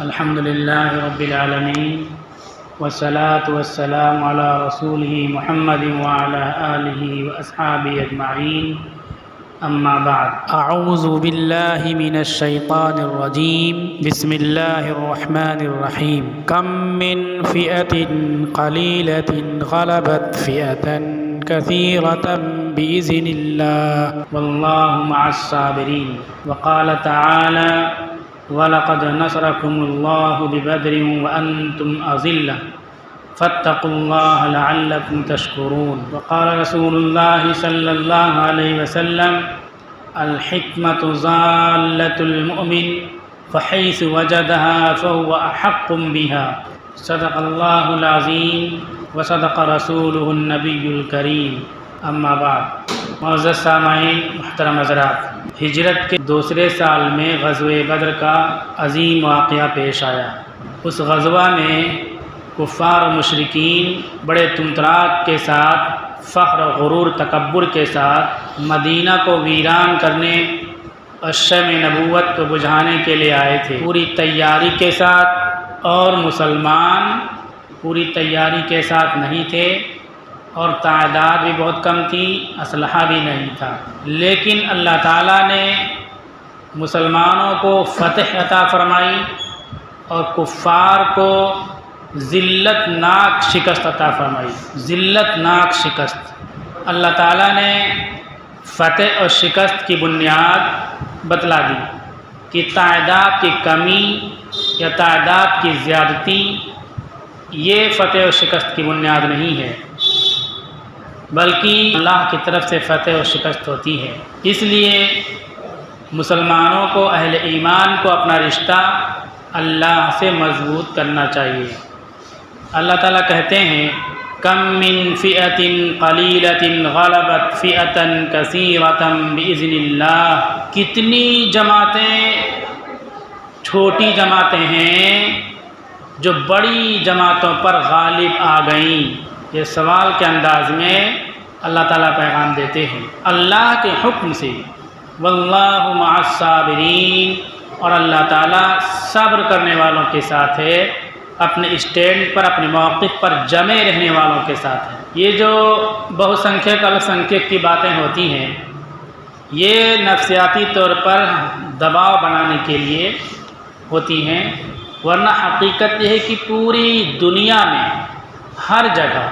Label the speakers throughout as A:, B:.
A: अल्हम्दुलिल्लाहि रब्बिल आलमीन वस्सलातु वस्सलामु अला रसूलिहि मुहम्मदिन व अला आलिहि व अस्हाबिहि अजमाईन अम्मा बाद। अऊज़ु बिल्लाहि मिनश शैतानिर रजीम बिस्मिल्लाहिर रहमानिर रहीम। कम मिन फ़िअतिन क़लीलतिन ग़लबत फ़िअतन कसीरतन बिइज़्निल्लाह वल्लाहु मअस साबिरीन। वक़ाल तआला वलक़द नसरकुमुल्लाहु बिबद्रिन व अंतुम अज़िल्ला फ़त्तक़ुल्लाह लअल्लकुम तशकुरून। वक़ाल रसूलुल्लाहि सल्लल्लाहु अलैहि वसल्लम अल हिक्मतु ज़ाल्लतुल मुमिन फ़हैसु वजदहा फ़हुव अहक्कुम बिहा। सदक़ल्लाहुल अज़ीम व सदक़ रसूलुहुन नबियुल करीम। अम्मा बाद। मुअज़्ज़ज़ सामाईन, मुहतरम हज़रात, हिजरत के दूसरे साल में ग़ज़वे बद्र का अज़ीम वाक़या पेश आया। उस ग़ज़वा में कुफ़ार और मुशरिकीन बड़े तुमतराक के साथ, फ़ख्र और गुरूर तकब्बुर के साथ मदीना को वीरान करने और शम्अ नबूवत को बुझाने के लिए आए थे पूरी तैयारी के साथ। और मुसलमान पूरी तैयारी के साथ नहीं थे और तादाद भी बहुत कम थी, असलहा भी नहीं था। लेकिन अल्लाह ताला ने मुसलमानों को फ़तह अता फ़रमाई और कुफ़ार को ज़िल्लतनाक शिकस्त अता फ़रमाई। ज़िल्लतनाक शिकस्त। अल्लाह ताला ने फ़तह और शिकस्त की बुनियाद बतला दी कि तादाद की कमी या तादाद की ज़्यादती ये फ़तह और शिकस्त की बुनियाद नहीं है, बल्कि अल्लाह की तरफ से फ़तह और शिकस्त होती है। इसलिए मुसलमानों को, अहले ईमान को अपना रिश्ता अल्लाह से मज़बूत करना चाहिए। अल्लाह ताला कहते हैं कम मिन फ़िअतिन क़लीलतिन ग़लबत फ़िअतन कसीरतन बिइज़्निल्लाह। कितनी जमातें, छोटी जमातें हैं जो बड़ी जमातों पर गालिब आ गईं। ये सवाल के अंदाज़ में अल्लाह ताला पैगाम देते हैं अल्लाह के हुक्म से। वल्लाहु मअस साबिरीन। और अल्लाह ताला सब्र करने वालों के साथ है, अपने स्टैंड पर, अपने मौक़िफ़ पर जमे रहने वालों के साथ है। ये जो बहुसंख्यक अल्पसंख्यक की बातें होती हैं, ये नफ्सियाती तौर पर दबाव बनाने के लिए होती हैं, वरना हकीकत यह है कि पूरी दुनिया में हर जगह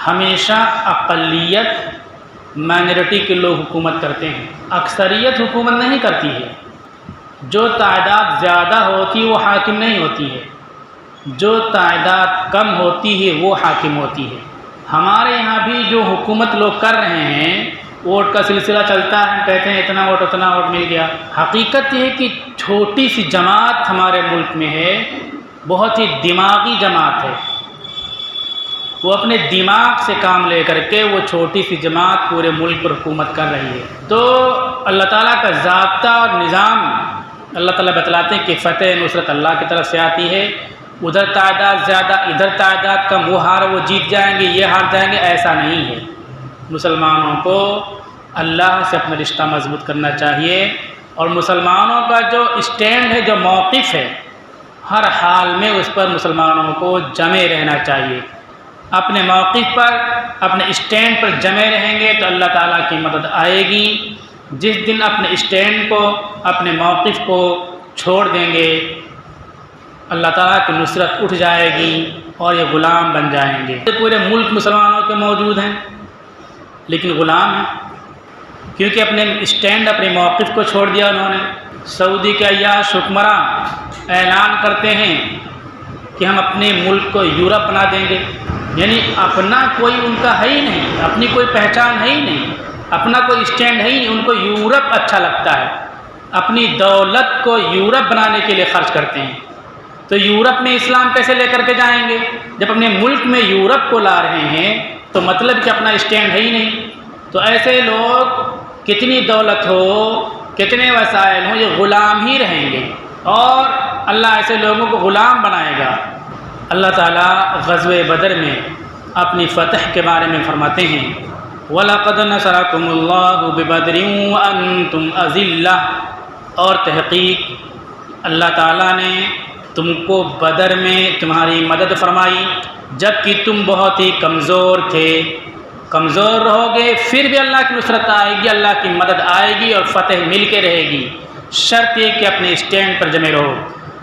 A: हमेशा अक़लियत, माइनॉरिटी के लोग हुकूमत करते हैं, अक्सरियत हुकूमत नहीं करती है। जो तादाद ज़्यादा होती है वो हाकिम नहीं होती है, जो तादाद कम होती है वो हाकिम होती है। हमारे यहाँ भी जो हुकूमत लोग कर रहे हैं, वोट का सिलसिला चलता है, कहते हैं इतना वोट उतना वोट मिल गया। हकीकत यह है कि छोटी सी जमात हमारे मुल्क में है, बहुत ही दिमागी जमात है। वो अपने दिमाग से काम ले करके वो छोटी सी जमात पूरे मुल्क पर हुकूमत कर रही है। तो अल्लाह ताला का ज़ाब्ता और निज़ाम अल्लाह ताला बतलाते हैं कि फ़तह नुसरत अल्लाह की तरफ से आती है। उधर तादाद ज़्यादा, इधर तादाद कम, वो हार वो जीत जाएंगे, ये हार जाएंगे, ऐसा नहीं है। मुसलमानों को अल्लाह से अपना रिश्ता मजबूत करना चाहिए और मुसलमानों का जो स्टैंड है, जो मौक़िफ़ है, हर हाल में उस पर मुसलमानों को जमे रहना चाहिए। अपने मौक़िफ़ पर, अपने स्टैंड पर जमे रहेंगे तो अल्लाह ताला की मदद आएगी। जिस दिन अपने स्टैंड को, अपने मौक़िफ़ को छोड़ देंगे, अल्लाह ताला की नुसरत उठ जाएगी और ये ग़ुलाम बन जाएंगे। पूरे मुल्क मुसलमानों के मौजूद हैं लेकिन ग़ुलाम हैं, क्योंकि अपने स्टैंड, अपने मौक़िफ़ को छोड़ दिया उन्होंने। सऊदी के अय्याश हुक्मरान ऐलान करते हैं कि हम अपने मुल्क को यूरोप बना देंगे, यानी अपना कोई उनका है ही नहीं, अपनी कोई पहचान है ही नहीं, अपना कोई स्टैंड है ही नहीं। उनको यूरोप अच्छा लगता है, अपनी दौलत को यूरोप बनाने के लिए ख़र्च करते हैं। तो यूरोप में इस्लाम कैसे लेकर के जाएंगे? जब अपने मुल्क में यूरोप को ला रहे हैं तो मतलब कि अपना स्टैंड है ही नहीं। तो ऐसे लोग, कितनी दौलत हो, कितने वसाइल हो, ये ग़ुलाम ही रहेंगे और अल्लाह ऐसे लोगों को ग़ुलाम बनाएगा। अल्लाह ताला ग़ज़वे बदर में अपनी फ़तह के बारे में फ़रमाते हैं वलक़द नसरकुमुल्लाहु बिबद्रिन व अंतुम अज़िल्ला। और तहक़ीक़ अल्लाह ताला ने तुमको बदर में तुम्हारी मदद फरमाई जबकि तुम बहुत ही कमज़ोर थे। कमज़ोर रहोगे फिर भी अल्लाह की नुसरत आएगी, अल्लाह की मदद आएगी और फ़तेह मिल के रहेगी। शर्त ये कि अपने स्टैंड पर जमे रहो।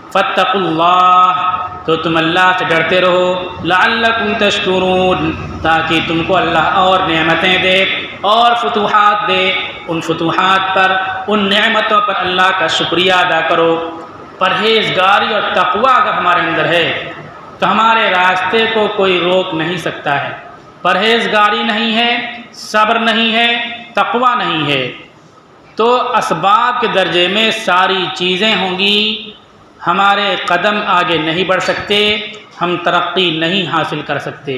A: फत्तकुल्लाह, तो तुम अल्लाह से डरते रहो। लअल्लकुम तशकुरून, ताकि तुमको अल्लाह और नेमतें दे और फतूहात दे। उन फतूहात पर, उन नेमतों पर अल्लाह का शुक्रिया अदा करो। परहेज़गारी और तक़वा अगर हमारे अंदर है तो हमारे रास्ते को कोई रोक नहीं सकता है। परहेज़गारी नहीं है, सब्र नहीं है, तक़वा नहीं है, तो असबाब के दर्जे में सारी चीज़ें होंगी, हमारे कदम आगे नहीं बढ़ सकते, हम तरक्की नहीं हासिल कर सकते।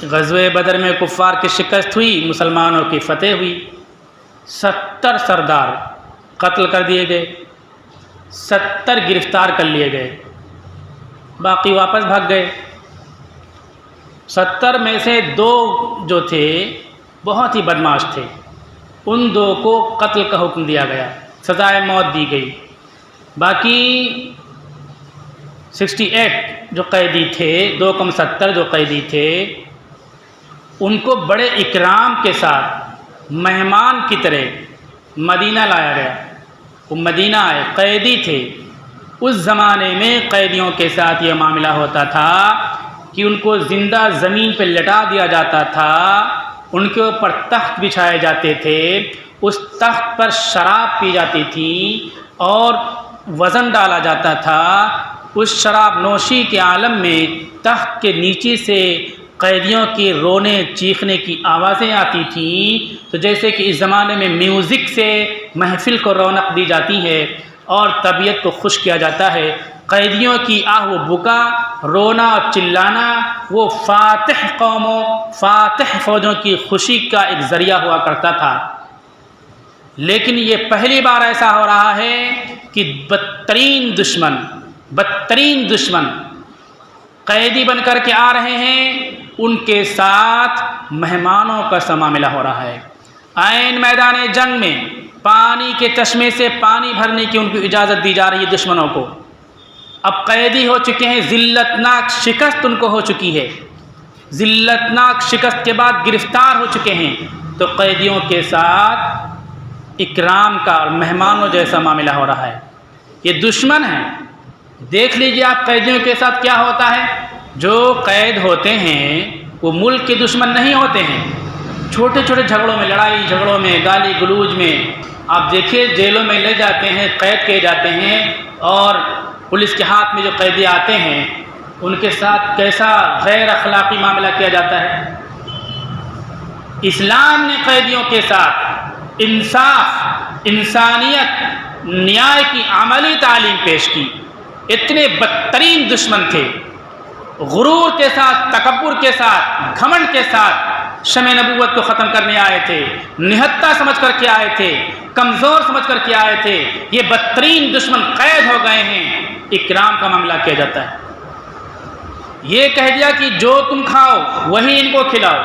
A: ग़ज़वे बदर में कुफ़ार की शिकस्त हुई, मुसलमानों की फ़तेह हुई। 70 सरदार कत्ल कर दिए गए, 70 गिरफ़्तार कर लिए गए, बाकी वापस भाग गए। 70 में से 2 जो थे बहुत ही बदमाश थे, उन 2 को कत्ल का हुक्म दिया गया, सज़ाए मौत दी गई। बाकी 68 जो कैदी थे, 2 कम 70 जो कैदी थे, उनको बड़े इकराम के साथ मेहमान की तरह मदीना लाया गया। वो मदीना आए, कैदी थे। उस ज़माने में कैदियों के साथ ये मामला होता था कि उनको ज़िंदा ज़मीन पर लटा दिया जाता था, उनके ऊपर तख्त बिछाए जाते थे, उस तख्त पर शराब पी जाती थी और वज़न डाला जाता था। उस शराब नोशी के आलम में तख्त के नीचे से कैदियों के रोने चीखने की आवाज़ें आती थीं। तो जैसे कि इस ज़माने में म्यूज़िक से महफ़िल को रौनक दी जाती है और तबीयत को खुश किया जाता है, कैदियों की आह व बुका, रोना और चिल्लाना वो फ़ातिह कौमों, फ़ातिह फ़ौजों की खुशी का एक ज़रिया हुआ करता था। लेकिन ये पहली बार ऐसा हो रहा है कि बदतरीन दुश्मन कैदी बन कर के आ रहे हैं, उनके साथ मेहमानों का सा मामला हो रहा है। ऐन मैदान जंग में पानी के चश्मे से पानी भरने की उनको इजाज़त दी जा रही है दुश्मनों को। अब कैदी हो चुके हैं, ज़िल्लतनाक शिकस्त उनको हो चुकी है, ज़िल्लतनाक शिकस्त के बाद गिरफ़्तार हो चुके हैं, तो कैदियों के साथ इकराम का और मेहमानों जैसा मामला हो रहा है। ये दुश्मन है। देख लीजिए आप कैदियों के साथ क्या होता है। जो कैद होते हैं वो मुल्क के दुश्मन नहीं होते हैं। छोटे छोटे झगड़ों में, लड़ाई झगड़ों में, गाली गलौज में आप देखिए जेलों में ले जाते हैं, कैद किए जाते हैं, और पुलिस के हाथ में जो कैदी आते हैं उनके साथ कैसा गैर अखलाकी मामला किया जाता है। इस्लाम ने कैदियों के साथ इंसाफ, इंसानियत, न्याय की अमली तालीम पेश की। इतने बदतरीन दुश्मन थे, गुरूर के साथ, तकब्बुर के साथ, घमंड के साथ शमे नबूवत को ख़त्म करने आए थे, निहत्ता समझ कर के आए थे, कमज़ोर समझ कर के आए थे। ये बदतरीन दुश्मन कैद हो गए हैं, इकराम का मामला किया जाता है। ये कह दिया कि जो तुम खाओ वही इनको खिलाओ,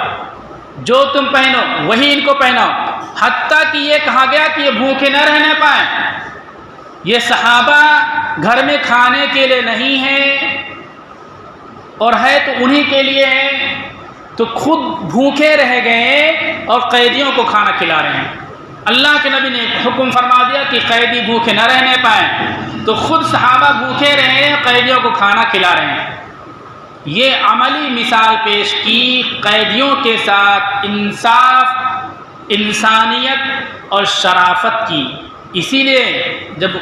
A: जो तुम पहनो वही इनको पहनाओ। हत्ता कि ये कहा गया कि ये भूखे न रहने पाए। ये सहाबा घर में खाने के लिए नहीं है और है तो उन्हीं के लिए है, तो खुद भूखे रह गए और कैदियों को खाना खिला रहे हैं। अल्लाह के नबी ने हुक्म फरमा दिया कि कैदी भूखे न रहने पाए, तो खुद सहाबा भूखे रहे हैं, कैदियों को खाना खिला रहे हैं। ये अमली मिसाल पेश की कैदियों के साथ इंसाफ, इंसानियत और शराफत की। इसीलिए जब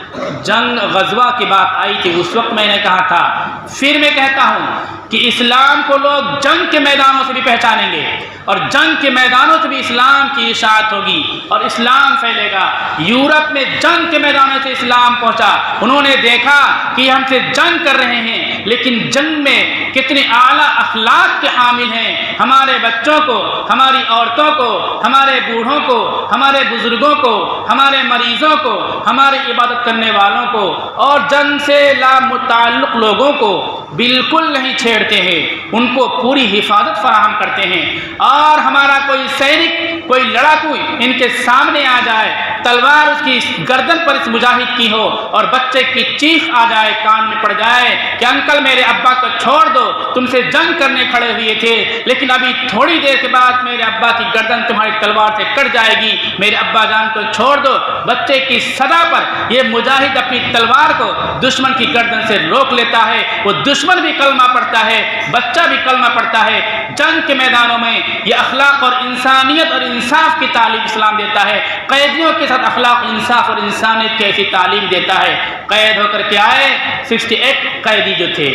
A: जंग ग़ज़वा की बात आई थी उस वक्त मैंने कहा था, फिर मैं कहता हूँ कि इस्लाम को लोग जंग के मैदानों से भी पहचानेंगे और जंग के मैदानों से भी इस्लाम की इशाअत होगी और इस्लाम फैलेगा। यूरोप में जंग के मैदानों से इस्लाम पहुँचा, उन्होंने देखा कि हमसे जंग कर रहे हैं, लेकिन जंग में कितने आला अखलाक के हामिल हैं। हमारे बच्चों को, हमारी औरतों को, हमारे बूढ़ों को, हमारे बुजुर्गों को, हमारे मरीजों को, हमारे इबादत करने वालों को और जंग से लामुताल्लुक़ लोगों को बिल्कुल नहीं छेड़ते हैं। उनको पूरी हिफाजत फराहम करते हैं। और हमारा कोई सैनिक, कोई लड़ाकू इनके सामने आ जाए, तलवार उसकी गर्दन पर इस मुजाहिद की हो और बच्चे की चीख आ जाए, कान में पड़ जाए कि अंकल मेरे अब्बा को छोड़ दो, तुमसे जंग करने खड़े हुए थे, लेकिन अभी थोड़ी देर के बाद मेरे अब्बा की गर्दन तुम्हारी तलवार से कट जाएगी, मेरे अब्बा जान को छोड़ दो। बच्चे की सदा पर ये मुजाहिद अपनी तलवार को दुश्मन की गर्दन से रोक लेता है। वो दुश्मन भी कलमा पढ़ता है, बच्चा भी कलमा पढ़ता है। जंग के मैदानों में ये अखलाक और इंसानियत और इंसाफ की तालीम इस्लाम देता है। कैदियों के साथ अखलाक, इंसाफ और इंसानियत की ऐसी तालीम देता है। कैद होकर के आए 68 कैदी जो थे,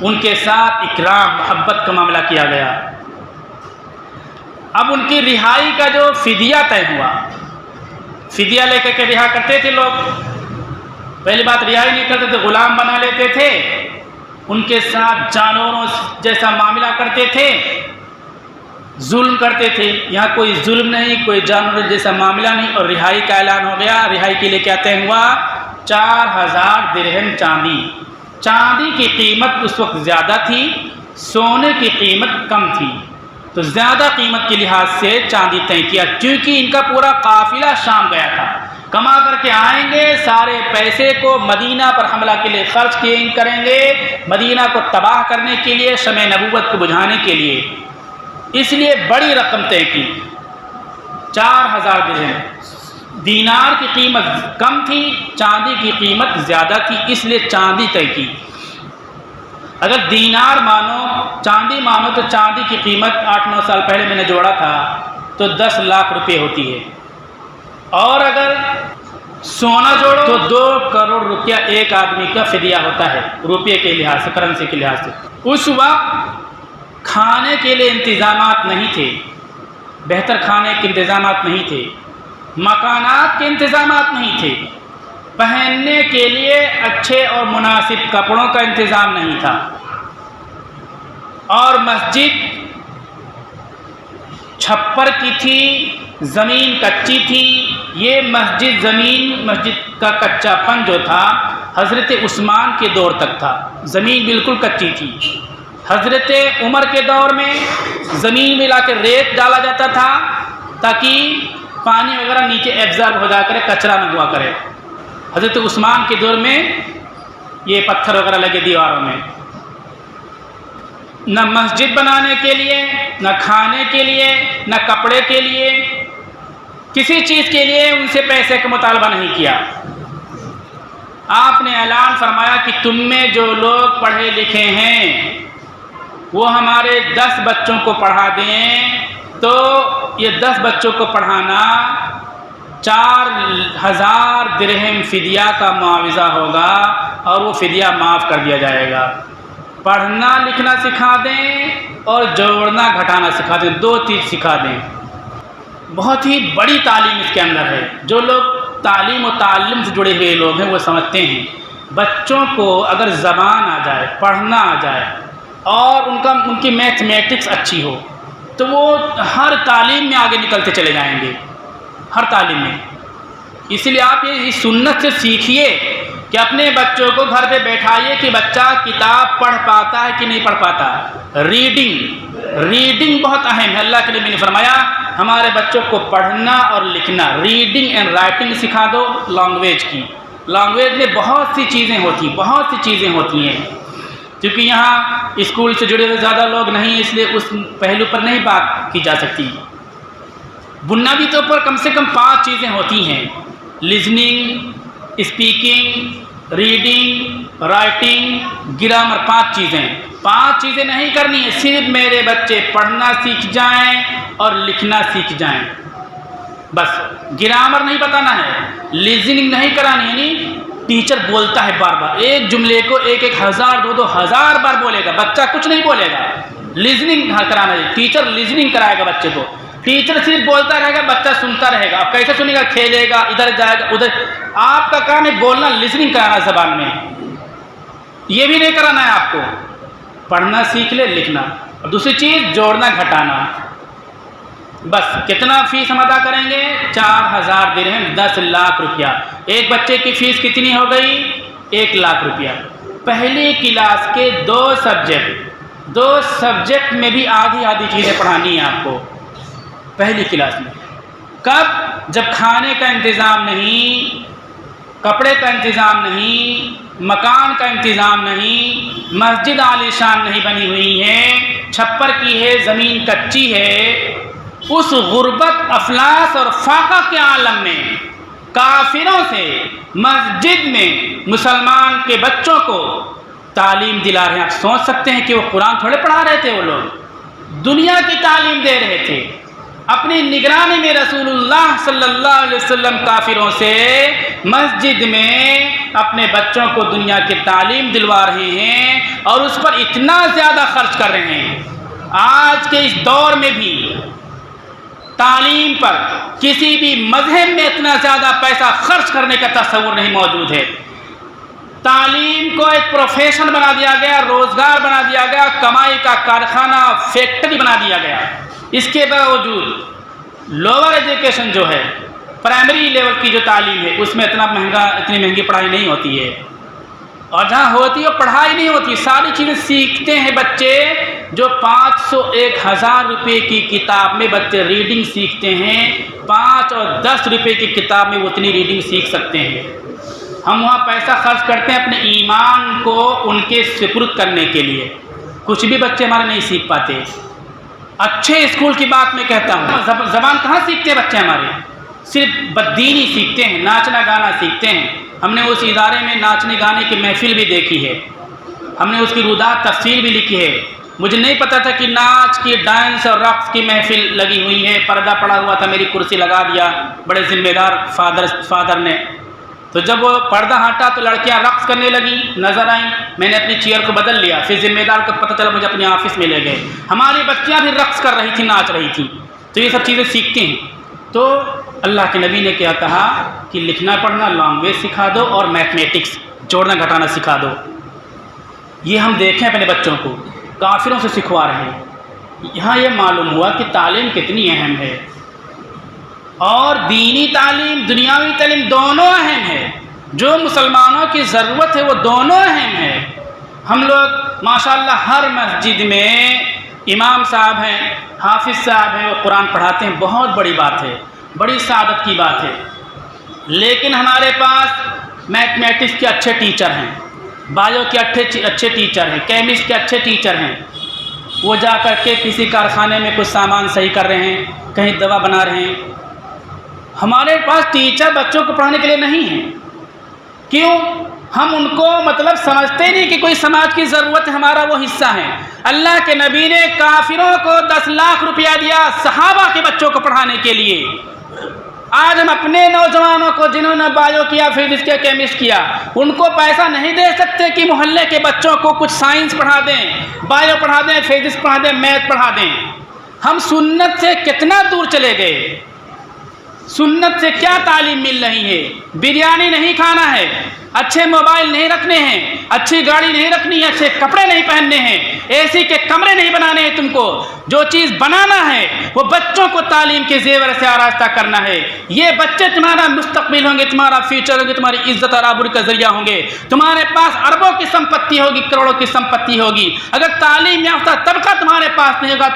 A: उनके साथ इकराम मोहब्बत का मामला किया गया। अब उनकी रिहाई का जो फिदिया तय हुआ, फिदिया लेकर के रिहा करते थे लोग। पहली बात, रिहाई नहीं करते थे, गुलाम बना लेते थे, उनके साथ जानवरों जैसा मामला करते थे, जुल्म करते थे। यहाँ कोई जुल्म नहीं, कोई जानवर जैसा मामला नहीं। और रिहाई का ऐलान हो गया। रिहाई के लिए क्या तय हुआ? 4000 दिरहम चांदी। चांदी की कीमत उस वक्त ज़्यादा थी, सोने की कीमत कम थी, तो ज़्यादा कीमत के लिहाज से चांदी तय किया, क्योंकि इनका पूरा काफिला शाम गया था। कमा करके आएंगे, सारे पैसे को मदीना पर हमला के लिए खर्च करेंगे, मदीना को तबाह करने के लिए, शमे नबूवत को बुझाने के लिए। इसलिए बड़ी रकम तय की, 4000 दिरहम। दीनार की कीमत कम थी, चांदी की कीमत ज़्यादा थी, इसलिए चांदी तय की। अगर दीनार मानो, चांदी मानो, तो चांदी की कीमत 8-9 साल पहले मैंने जोड़ा था तो 10 लाख रुपए होती है। और अगर सोना जोड़ो तो 2 करोड़ रुपया एक आदमी का फिदिया होता है, रुपये के लिहाज से, करेंसी के लिहाज से। उस वक्त खाने के लिए इंतज़ामात नहीं थे, बेहतर खाने के इंतज़ामात नहीं थे, मकानात के इंतज़ामात नहीं थे, पहनने के लिए अच्छे और मुनासिब कपड़ों का इंतज़ाम नहीं था, और मस्जिद छप्पर की थी, ज़मीन कच्ची थी। ये मस्जिद का कच्चापन जो था हज़रत उस्मान के दौर तक था, ज़मीन बिल्कुल कच्ची थी। हज़रत उमर के दौर में ज़मीन में लाकर रेत डाला जाता था ताकि पानी वगैरह नीचे एब्जॉर्ब हो जा करे, कचरा न हुआ करे। हज़रत उस्मान के दौर में ये पत्थर वगैरह लगे दीवारों में। न मस्जिद बनाने के लिए, न खाने के लिए, न कपड़े के लिए, किसी चीज़ के लिए उनसे पैसे का मुतालबा नहीं किया। आपने ऐलान फरमाया कि तुम में जो लोग पढ़े लिखे हैं वो हमारे 10 बच्चों को पढ़ा दें, तो ये 10 बच्चों को पढ़ाना 4000 दिरहम फिदिया का मुआवजा होगा और वो फिदिया माफ़ कर दिया जाएगा। पढ़ना लिखना सिखा दें और जोड़ना घटाना सिखा दें, 2 चीज़ सिखा दें। बहुत ही बड़ी तालीम इसके अंदर है। जो लोग तालीम और ताल्लुम से जुड़े हुए लोग हैं वो समझते हैं, बच्चों को अगर ज़बान आ जाए, पढ़ना आ जाए और उनकी मैथमेटिक्स अच्छी हो तो वो हर तालीम में आगे निकलते चले जाएंगे, हर तालीम में। इसलिए आप ये इस सुन्नत से सीखिए कि अपने बच्चों को घर पे बैठाइए कि बच्चा किताब पढ़ पाता है कि नहीं पढ़ पाता। रीडिंग बहुत अहम है। अल्लाह के नबी ने फरमाया हमारे बच्चों को पढ़ना और लिखना, रीडिंग एंड राइटिंग सिखा दो। लैंग्वेज की, लैंग्वेज में बहुत सी चीज़ें होती हैं, क्योंकि यहाँ स्कूल से जुड़े हुए ज़्यादा लोग नहीं, इसलिए उस पहलू पर नहीं बात की जा सकती। बुनियादी तौर पर कम से कम 5 चीज़ें होती हैं: listening, speaking, reading, writing, grammar. 5 चीज़ें नहीं करनी है। सिर्फ मेरे बच्चे पढ़ना सीख जाएं और लिखना सीख जाएं, बस। ग्रामर नहीं बताना है, लिसनिंग नहीं करानी, यानी टीचर बोलता है बार बार एक जुमले को 1000 2000 बार बोलेगा, बच्चा कुछ नहीं बोलेगा। लिसनिंग कराना है, टीचर लिसनिंग कराएगा बच्चे को। टीचर सिर्फ बोलता रहेगा, बच्चा सुनता रहेगा। अब कैसे सुनेगा? खेलेगा, इधर जाएगा उधर। आपका काम है बोलना, लिसनिंग कराना ज़बान में। ये भी नहीं कराना है आपको, पढ़ना सीख ले, लिखना। और दूसरी चीज़ जोड़ना घटाना। बस कितना फ़ीस हम अदा करेंगे? 4000 दिरहम, 10 लाख रुपया। एक बच्चे की फ़ीस कितनी हो गई? 1 लाख रुपया। पहली क्लास के 2 सब्जेक्ट 2 सब्जेक्ट में भी आधी आधी चीज़ें पढ़ानी है आपको पहली क्लास में। कब? जब खाने का इंतज़ाम नहीं, कपड़े का इंतज़ाम नहीं, मकान का इंतज़ाम नहीं, मस्जिद आलीशान नहीं बनी हुई है, छप्पर की है, ज़मीन कच्ची है, उस गुर्बत, अफलास और फाका के आलम में काफिरों से मस्जिद में मुसलमान के बच्चों को तालीम दिला रहे हैं। आप सोच सकते हैं कि वो कुरान थोड़े पढ़ा रहे थे, वो लोग दुनिया की तालीम दे रहे थे। अपनी निगरानी में रसूलुल्लाह सल्लल्लाहु अलैहि वसल्लम काफिरों से मस्जिद में अपने बच्चों को दुनिया की तालीम दिलवा रहे हैं और उस पर इतना ज़्यादा खर्च कर रहे हैं। आज के इस दौर में भी तालीम पर किसी भी मजहब में इतना ज़्यादा पैसा खर्च करने का तस्वुर नहीं मौजूद है। तालीम को एक प्रोफेशन बना दिया गया, रोज़गार बना दिया गया, कमाई का कारखाना, फैक्ट्री बना दिया गया। इसके बावजूद लोअर एजुकेशन जो है, प्राइमरी लेवल की जो तालीम है, उसमें इतनी महंगी पढ़ाई नहीं होती है, और जहाँ होती है पढ़ाई नहीं होती। सारी चीज़ें सीखते हैं बच्चे जो 500-1000 रुपये की किताब में बच्चे रीडिंग सीखते हैं, 5 और 10 रुपये की किताब में वो उतनी रीडिंग सीख सकते हैं। हम वहाँ पैसा खर्च करते हैं अपने ईमान को उनके सुपुर्द करने के लिए। कुछ भी बच्चे हमारे नहीं सीख पाते। अच्छे स्कूल की बात मैं कहता हूँ, ज़बान कहाँ सीखते हैं बच्चे हमारे? सिर्फ बददीनी सीखते हैं, नाचना गाना सीखते हैं। हमने उस इदारे में नाचने गाने की महफिल भी देखी है, हमने उसकी रुदात तफसील भी लिखी है। मुझे नहीं पता था कि नाच की, डांस और रक्स की महफिल लगी हुई है। पर्दा पड़ा हुआ था, मेरी कुर्सी लगा दिया बड़े ज़िम्मेदार फादर ने। तो जब वो पर्दा हटा तो लड़कियां रक्स करने लगी, नज़र आई। मैंने अपनी चेयर को बदल लिया, फिर जिम्मेदार को पता चला, मुझे अपने ऑफिस में ले गए। हमारी बच्चियां भी रक्स कर रही थी, नाच रही थी। तो ये सब चीज़ें सीखते हैं। तो अल्लाह के नबी ने क्या कहा कि लिखना पढ़ना, लैंग्वेज सिखा दो और मैथमेटिक्स, जोड़ना घटाना सिखा दो। ये हम देखें अपने बच्चों को काफिरों से सिखवा रहे हैं। यहाँ ये मालूम हुआ कि तालीम कितनी अहम है, और दीनी तालीम, दुनियावी तालीम दोनों अहम है। जो मुसलमानों की ज़रूरत है वो दोनों अहम है। हम लोग माशाअल्लाह हर मस्जिद में इमाम साहब हैं, हाफिज़ साहब हैं, वो कुरान पढ़ाते हैं। बहुत बड़ी बात है, बड़ी सादत की बात है। लेकिन हमारे पास मैथमेटिक्स के अच्छे टीचर हैं, बायो के अच्छे टीचर हैं, केमिस्ट्री के अच्छे टीचर हैं। वो जा कर के किसी कारखाने में कुछ सामान सही कर रहे हैं, कहीं दवा बना रहे हैं। हमारे पास टीचर बच्चों को पढ़ाने के लिए नहीं है। क्यों? हम उनको मतलब समझते नहीं कि कोई समाज की ज़रूरत है, हमारा वो हिस्सा है। अल्लाह के नबी ने काफिरों को 10 लाख रुपया दिया सहाबा के बच्चों को पढ़ाने के लिए। आज हम अपने नौजवानों को जिन्होंने बायो किया, फिजिक्स किया, केमिस्ट्री किया, उनको पैसा नहीं दे सकते कि मोहल्ले के बच्चों को कुछ साइंस पढ़ा दें, बायो पढ़ा दें, फिजिक्स पढ़ा दें, मैथ पढ़ा दें। हम सुन्नत से कितना दूर चले गए। सुन्नत से क्या तालीम मिल रही है? बिरयानी नहीं खाना है, अच्छे मोबाइल नहीं रखने हैं, अच्छी गाड़ी नहीं रखनी है, अच्छे कपड़े नहीं पहनने हैं, एसी के कमरे नहीं बनाने हैं। तुमको जो चीज़ बनाना है वो बच्चों को तालीम के जेवर से आरास्ता करना है। ये बच्चे तुम्हारा मुस्तकबिल होंगे, तुम्हारा फ्यूचर होंगे, तुम्हारी इज्जत और आबरू का जरिया होंगे। तुम्हारे पास अरबों की संपत्ति होगी, करोड़ों की संपत्ति होगी। अगर तालीम याफ्ता तबका तुम्हारे पास नहीं होगा,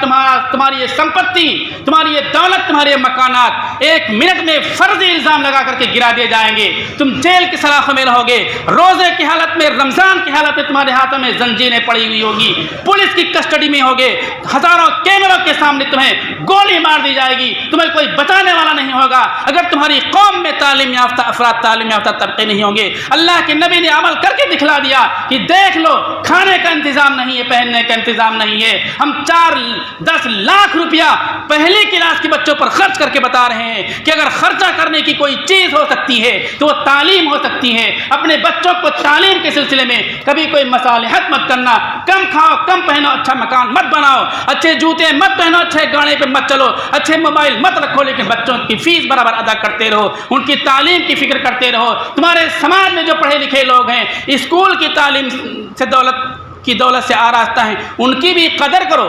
A: तुम्हारी ये संपत्ति, तुम्हारी ये दौलत, तुम्हारे मकानात 1 मिनट में फर्जी इल्ज़ाम लगा करके गिरा दिए जाएंगे। तुम जेल की सलाखों में रहोगे, रोजे की हालत में, रमजान की हालत में तुम्हारे हाथों में जंजीरें पड़ी हुई होगी, पुलिस की कस्टडी में होगे, हजारों कैमरों के सामने तुम्हें गोली मार दी जाएगी, तुम्हें कोई बचाने वाला नहीं होगा। अगर तुम्हारी कौम में तालीम याफ्ता अफराद, तालीम याफ्ता तबके नहीं होंगे। अल्लाह के नबी ने अमल करके दिखला दिया कि देख लो, खाने का इंतजाम नहीं है, पहनने का इंतजाम नहीं है। हम 4-10 लाख रुपया पहली क्लास के बच्चों पर खर्च करके बता रहे हैं कि अगर खर्चा करने की कोई चीज हो सकती है तो वो तालीम हो सकती है। अपने बच्चों को तालीम के सिलसिले में कभी कोई मसालिहत मत करना। कम खाओ, कम पहनो, अच्छा मकान मत बनाओ, अच्छे जूते मत पहनो, अच्छे गाड़े पे मत चलो, अच्छे मोबाइल मत रखो, लेकिन बच्चों की फीस बराबर अदा करते रहो, उनकी तालीम की फिक्र करते रहो। तुम्हारे समाज में जो पढ़े लिखे लोग हैं, स्कूल की तालीम से दौलत से आरास्ता हैं, उनकी भी कदर करो।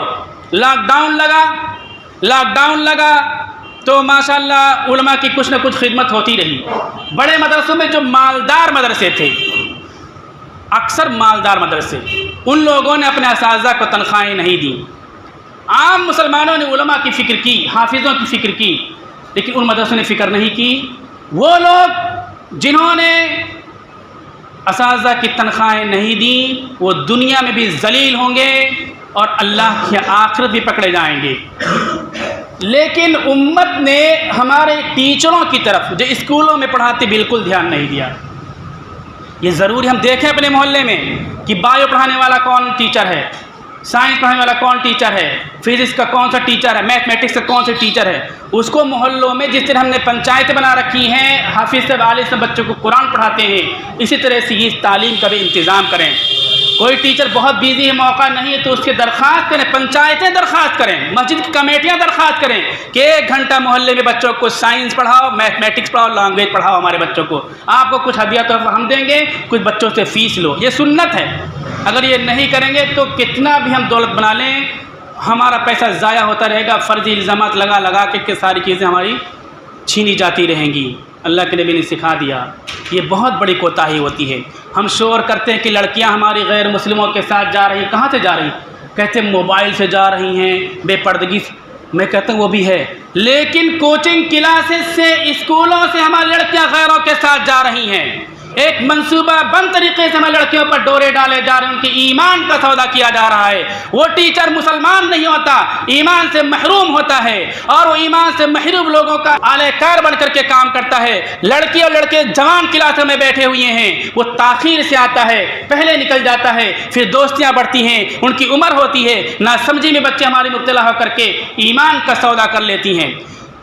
A: लॉकडाउन लगा तो माशाअल्लाह उलमा की कुछ न कुछ खिदमत होती रही। बड़े मदरसों में जो मालदार मदरसे थे, अक्सर मालदार मदरसे, उन लोगों ने अपने असातिज़ा को तनख्वाहें नहीं दी। आम मुसलमानों ने उलमा की फ़िक्र की, हाफिज़ों की फ़िक्र की, लेकिन उन मदरसों ने फ़िक्र नहीं की। वो लोग जिन्होंने असातिज़ा की तनख्वाहें नहीं दी वो दुनिया में भी ज़लील होंगे और अल्लाह की आखिरत भी पकड़े जाएंगे। लेकिन उम्मत ने हमारे टीचरों की तरफ जो स्कूलों में पढ़ाते बिल्कुल ध्यान नहीं दिया। ये ज़रूरी हम देखें अपने मोहल्ले में कि बायो पढ़ाने वाला कौन टीचर है, साइंस पढ़ाने वाला कौन टीचर है, फिज़िक्स का कौन सा टीचर है, मैथमेटिक्स का कौन सा टीचर है। उसको मोहल्लों में जिस तरह हमने पंचायतें बना रखी हैं, हाफिज़ से वालिद से बच्चों को कुरान पढ़ाते हैं, इसी तरह से इस तालीम का भी इंतज़ाम करें। कोई टीचर बहुत बिजी है, मौका नहीं है, तो उसके दरख्वास्त करें, पंचायतें दरख्वास्त करें, मस्जिद की कमेटियाँ दरख्वास्त करें कि 1 घंटा मोहल्ले में बच्चों को साइंस पढ़ाओ, मैथमेटिक्स पढ़ाओ, लैंग्वेज पढ़ाओ हमारे बच्चों को। आपको कुछ हदिया तो हम देंगे, कुछ बच्चों से फ़ीस लो। ये सुन्नत है। अगर ये नहीं करेंगे तो कितना भी हम दौलत बना लें, हमारा पैसा ज़ाया होता रहेगा, फ़र्ज़ी इल्ज़ामात लगा के सारी चीज़ें हमारी छीनी जाती रहेंगी। अल्लाह के नबी ने सिखा दिया, ये बहुत बड़ी कोताही होती है। हम शोर करते हैं कि लड़कियां हमारी गैर मुस्लिमों के साथ जा रही, कहाँ से जा रही? कहते हैं मोबाइल से जा रही हैं, बेपर्दगी। मैं कहता हूँ वो भी है, लेकिन कोचिंग क्लासेस से, स्कूलों से हमारी लड़कियां गैरों के साथ जा रही हैं। एक मंसूबा बंद तरीके से हमारी लड़कियों पर डोरे डाले जा रहे हैं, उनके ईमान का सौदा किया जा रहा है। वो टीचर मुसलमान नहीं होता, ईमान से महरूम होता है, और वो ईमान से महरूम लोगों का आलेकार बन करके काम करता है। लड़की और लड़के जवान क्लासों में बैठे हुए हैं, वो ताखीर से आता है, पहले निकल जाता है, फिर दोस्तियां बढ़ती हैं, उनकी उम्र होती है, ना समझी में बच्चे हमारे मुब्तला होकर के ईमान का सौदा कर लेती हैं।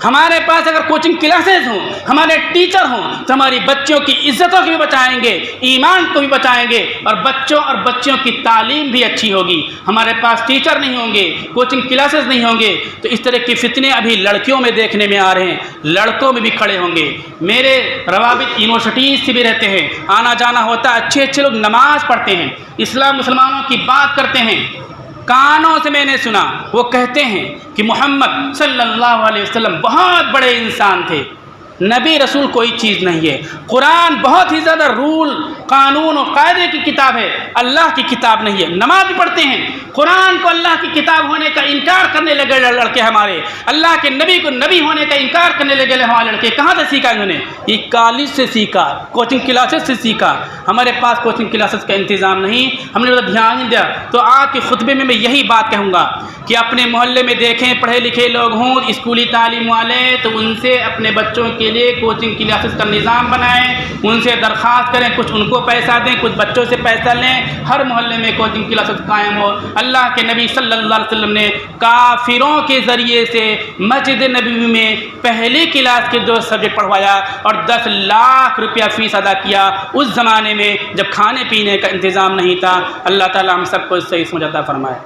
A: हमारे पास अगर कोचिंग क्लासेस हों, हमारे टीचर हों, तो हमारी बच्चों की इज्जतों को भी बचाएंगे, ईमान को भी बचाएंगे, और बच्चों और बच्चियों की तालीम भी अच्छी होगी। हमारे पास टीचर नहीं होंगे, कोचिंग क्लासेस नहीं होंगे, तो इस तरह के फितने अभी लड़कियों में देखने में आ रहे हैं, लड़कों में भी खड़े होंगे। मेरे रवाबित यूनिवर्सिटीज़ से भी रहते हैं, आना जाना होता है, अच्छे अच्छे लोग नमाज़ पढ़ते हैं, इस्लाम मुसलमानों की बात करते हैं। कानों से मैंने सुना, वो कहते हैं कि मोहम्मद सल्लल्लाहु अलैहि वसल्लम बहुत बड़े इंसान थे, नबी रसूल कोई चीज़ नहीं है। कुरान बहुत ही ज़्यादा रूल, कानून और कायदे की किताब है, अल्लाह की किताब नहीं है। नमाज भी पढ़ते हैं, कुरान को अल्लाह की किताब होने का इनकार करने लगे लड़के हमारे, अल्लाह के नबी को नबी होने का इनकार करने लगे हमारे लड़के। कहाँ से सीखा इन्होंने? ये कॉलेज से सीखा, कोचिंग क्लासेस से सीखा। हमारे पास कोचिंग क्लासेस का इंतज़ाम नहीं, हमने ध्यान नहीं दिया। तो आज के खुतबे में मैं यही बात कहूँगा कि अपने मोहल्ले में देखें पढ़े लिखे लोग हों, स्कूली तालीम वाले, तो उनसे अपने बच्चों के लिए कोचिंग क्लासेस का निज़ाम बनाएं, उनसे दरख्वास्त करें, कुछ उनको पैसा दें, कुछ बच्चों से पैसा लें, हर मोहल्ले में कोचिंग क्लासेस कायम हो। अल्लाह के नबी सल्लल्लाहु अलैहि वसल्लम ने काफिरों के ज़रिए से मस्जिद नबवी में पहली क्लास के 2 सब्जेक्ट पढ़वाया और 10 लाख रुपया फ़ीस अदा किया, उस ज़माने में जब खाने पीने का इंतज़ाम नहीं था। अल्लाह ताला हम सबको सही समझ अता फरमाए।